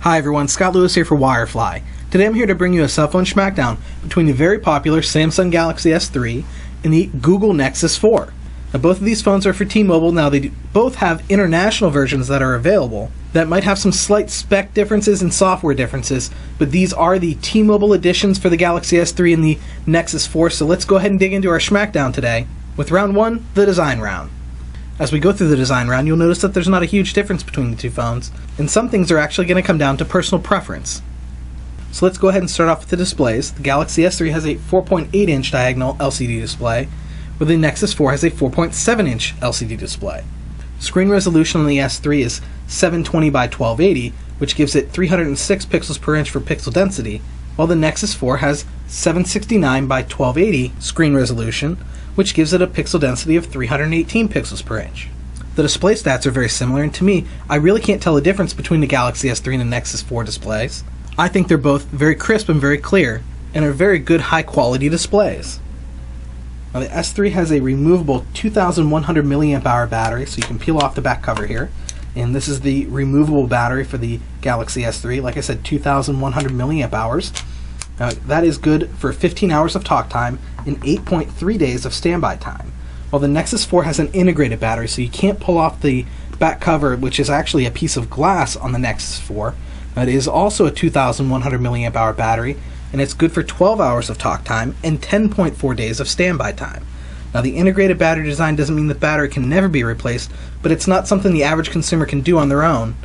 Hi everyone, Scott Lewis here for Wirefly. Today I'm here to bring you a cell phone schmackdown between the very popular Samsung Galaxy S3 and the Google Nexus 4. Now both of these phones are for T-Mobile. Now they both have international versions that are available that might have some slight spec differences and software differences, but these are the T-Mobile editions for the Galaxy S3 and the Nexus 4, so let's go ahead and dig into our schmackdown today with round 1, the design round. As we go through the design round, you'll notice that there's not a huge difference between the two phones, and some things are actually going to come down to personal preference. So let's go ahead and start off with the displays. The Galaxy S3 has a 4.8-inch diagonal LCD display, where the Nexus 4 has a 4.7-inch LCD display. Screen resolution on the S3 is 720 by 1280, which gives it 306 pixels per inch for pixel density, while the Nexus 4 has 769 by 1280 screen resolution, which gives it a pixel density of 318 pixels per inch. The display stats are very similar, and to me, I really can't tell the difference between the Galaxy S3 and the Nexus 4 displays. I think they're both very crisp and very clear, and are very good high-quality displays. Now the S3 has a removable 2,100 mAh battery, so you can peel off the back cover here. And this is the removable battery for the Galaxy S3. Like I said, 2,100 mAh. That is good for 15 hours of talk time and 8.3 days of standby time. While the Nexus 4 has an integrated battery, so you can't pull off the back cover, which is actually a piece of glass on the Nexus 4. It is also a 2,100 mAh battery, and it's good for 12 hours of talk time and 10.4 days of standby time. Now the integrated battery design doesn't mean the battery can never be replaced, but it's not something the average consumer can do on their own.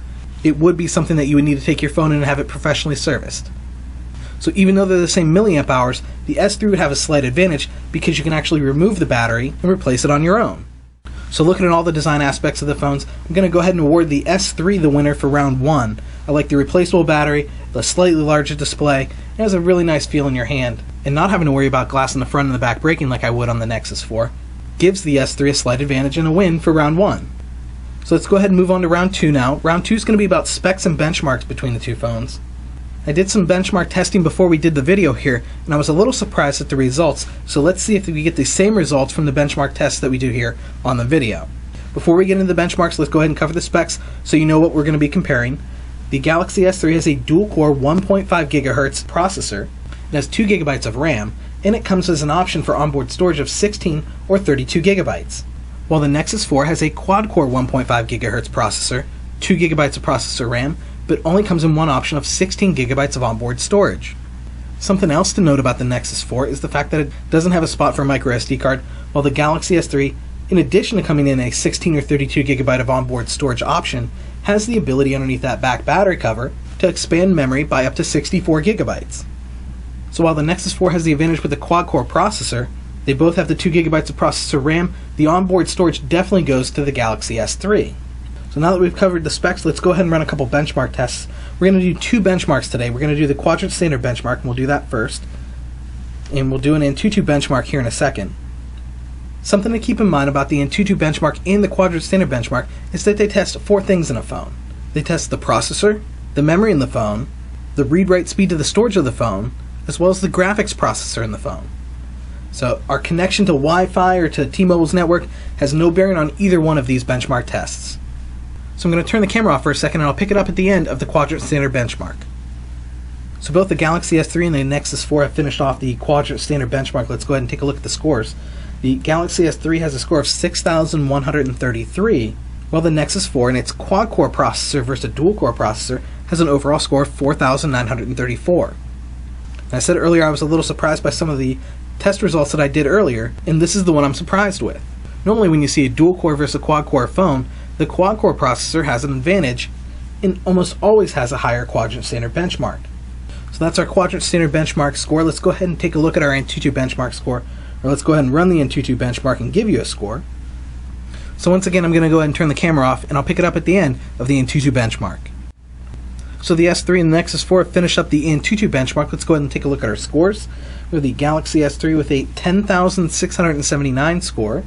It would be something that you would need to take your phone in and have it professionally serviced. So even though they're the same milliamp hours, the S3 would have a slight advantage because you can actually remove the battery and replace it on your own. So looking at all the design aspects of the phones, I'm going to go ahead and award the S3 the winner for round 1. I like the replaceable battery, the slightly larger display, and it has a really nice feel in your hand. And not having to worry about glass in the front and the back breaking like I would on the Nexus 4 gives the S3 a slight advantage and a win for round 1. So let's go ahead and move on to round 2 now. Round 2 is going to be about specs and benchmarks between the two phones. I did some benchmark testing before we did the video here, and I was a little surprised at the results, so let's see if we get the same results from the benchmark tests that we do here on the video. Before we get into the benchmarks, let's go ahead and cover the specs so you know what we're going to be comparing. The Galaxy S3 has a dual-core 1.5 GHz processor. It has 2 GB of RAM, and it comes as an option for onboard storage of 16 or 32 GB. While the Nexus 4 has a quad-core 1.5 GHz processor, 2 GB of processor RAM, but only comes in one option of 16 GB of onboard storage. Something else to note about the Nexus 4 is the fact that it doesn't have a spot for a micro SD card, while the Galaxy S3, in addition to coming in a 16 or 32 GB of onboard storage option, has the ability underneath that back battery cover to expand memory by up to 64 GB. So while the Nexus 4 has the advantage with the quad-core processor, they both have the 2 GB of processor RAM, the onboard storage definitely goes to the Galaxy S3. So now that we've covered the specs, let's go ahead and run a couple benchmark tests. We're going to do 2 benchmarks today. We're going to do the Quadrant Standard benchmark, and we'll do that first. And we'll do an AnTuTu benchmark here in a second. Something to keep in mind about the AnTuTu benchmark and the Quadrant Standard benchmark is that they test 4 things in a phone. They test the processor, the memory in the phone, the read-write speed to the storage of the phone, as well as the graphics processor in the phone. So our connection to Wi-Fi or to T-Mobile's network has no bearing on either one of these benchmark tests. So I'm going to turn the camera off for a second and I'll pick it up at the end of the Quadrant Standard benchmark. So both the Galaxy S3 and the Nexus 4 have finished off the Quadrant Standard benchmark. Let's go ahead and take a look at the scores. The Galaxy S3 has a score of 6,133, while the Nexus 4 and its quad-core processor versus a dual-core processor has an overall score of 4,934. And I said earlier I was a little surprised by some of the test results that I did earlier, and this is the one I'm surprised with. Normally when you see a dual-core versus a quad-core phone, the quad-core processor has an advantage and almost always has a higher Quadrant Standard benchmark. So that's our Quadrant Standard benchmark score. Let's go ahead and take a look at our AnTuTu benchmark score, or let's go ahead and run the AnTuTu benchmark and give you a score. So once again, I'm going to go ahead and turn the camera off, and I'll pick it up at the end of the AnTuTu benchmark. So the S3 and the Nexus 4 have finished up the AnTuTu benchmark. Let's go ahead and take a look at our scores. We have the Galaxy S3 with a 10,679 score,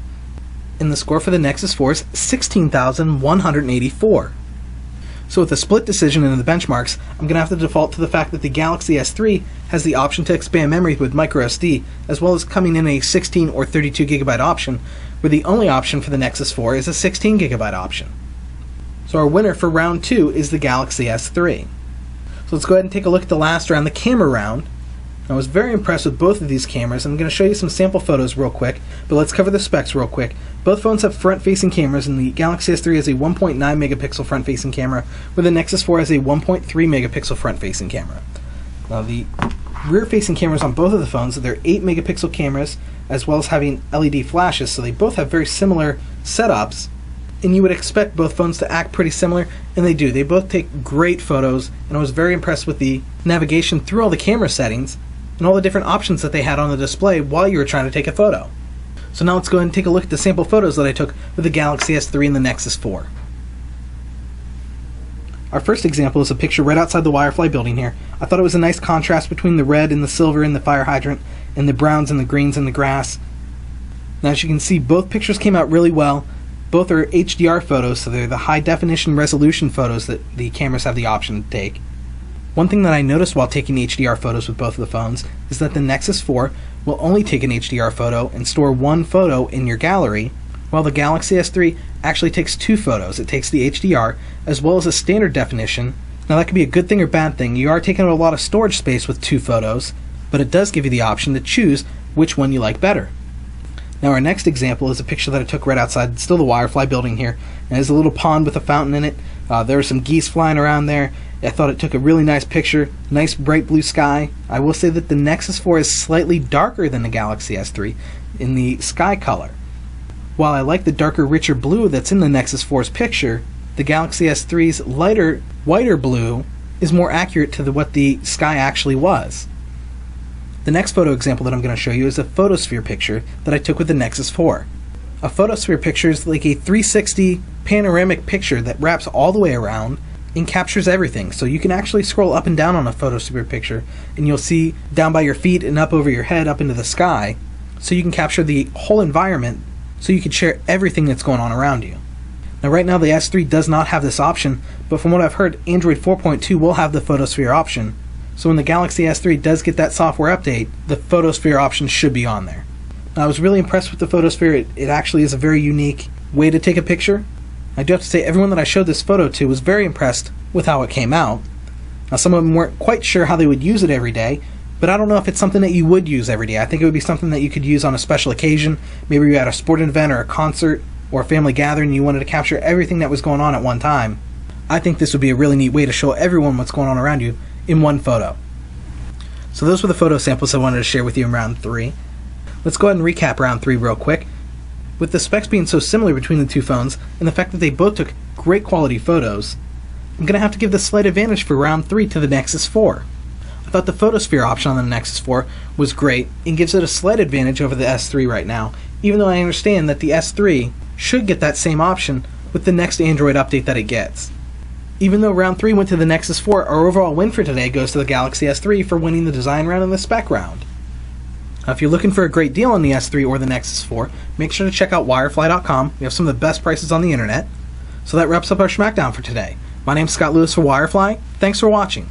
and the score for the Nexus 4 is 16,184. So with a split decision in the benchmarks, I'm going to have to default to the fact that the Galaxy S3 has the option to expand memory with microSD, as well as coming in a 16 or 32 GB option, where the only option for the Nexus 4 is a 16 GB option. So our winner for round 2 is the Galaxy S3. So let's go ahead and take a look at the last round, the camera round. I was very impressed with both of these cameras. I'm going to show you some sample photos real quick, but let's cover the specs real quick. Both phones have front-facing cameras, and the Galaxy S3 has a 1.9 megapixel front-facing camera, where the Nexus 4 has a 1.3 megapixel front-facing camera. Now the rear-facing cameras on both of the phones, they're 8 megapixel cameras, as well as having LED flashes, so they both have very similar setups, and you would expect both phones to act pretty similar, and they do. They both take great photos, and I was very impressed with the navigation through all the camera settings and all the different options that they had on the display while you were trying to take a photo. So now let's go ahead and take a look at the sample photos that I took with the Galaxy S3 and the Nexus 4. Our first example is a picture right outside the Wirefly building here. I thought it was a nice contrast between the red and the silver in the fire hydrant and the browns and the greens in the grass. Now as you can see, both pictures came out really well. Both are HDR photos, so they're the high definition resolution photos that the cameras have the option to take. One thing that I noticed while taking HDR photos with both of the phones is that the Nexus 4 will only take an HDR photo and store one photo in your gallery, while the Galaxy S3 actually takes two photos. It takes the HDR as well as a standard definition. Now that could be a good thing or bad thing. You are taking up a lot of storage space with two photos, but it does give you the option to choose which one you like better. Now our next example is a picture that I took right outside, still the Wirefly building here, and there's a little pond with a fountain in it. There were some geese flying around there. I thought it took a really nice picture, nice bright blue sky. I will say that the Nexus 4 is slightly darker than the Galaxy S3 in the sky color. While I like the darker, richer blue that's in the Nexus 4's picture, the Galaxy S3's lighter, whiter blue is more accurate to what the sky actually was. The next photo example that I'm going to show you is a Photosphere picture that I took with the Nexus 4. A Photosphere picture is like a 360 panoramic picture that wraps all the way around and captures everything. So you can actually scroll up and down on a Photosphere picture, and you'll see down by your feet and up over your head, up into the sky. So you can capture the whole environment, so you can share everything that's going on around you. Now right now the S3 does not have this option, but from what I've heard, Android 4.2 will have the Photosphere option. So when the Galaxy S3 does get that software update, the Photosphere option should be on there. Now, I was really impressed with the Photosphere. It actually is a very unique way to take a picture. I do have to say, everyone that I showed this photo to was very impressed with how it came out. Now, some of them weren't quite sure how they would use it every day, but I don't know if it's something that you would use every day. I think it would be something that you could use on a special occasion. Maybe you're at a sporting event or a concert or a family gathering and you wanted to capture everything that was going on at one time. I think this would be a really neat way to show everyone what's going on around you in one photo. So those were the photo samples I wanted to share with you in round 3. Let's go ahead and recap round 3 real quick. With the specs being so similar between the two phones, and the fact that they both took great quality photos, I'm going to have to give the slight advantage for round 3 to the Nexus 4. I thought the Photosphere option on the Nexus 4 was great, and gives it a slight advantage over the S3 right now, even though I understand that the S3 should get that same option with the next Android update that it gets. Even though round 3 went to the Nexus 4, our overall win for today goes to the Galaxy S3 for winning the design round and the spec round. Now, if you're looking for a great deal on the S3 or the Nexus 4, make sure to check out Wirefly.com. We have some of the best prices on the internet. So that wraps up our Schmackdown for today. My name's Scott Lewis for Wirefly. Thanks for watching.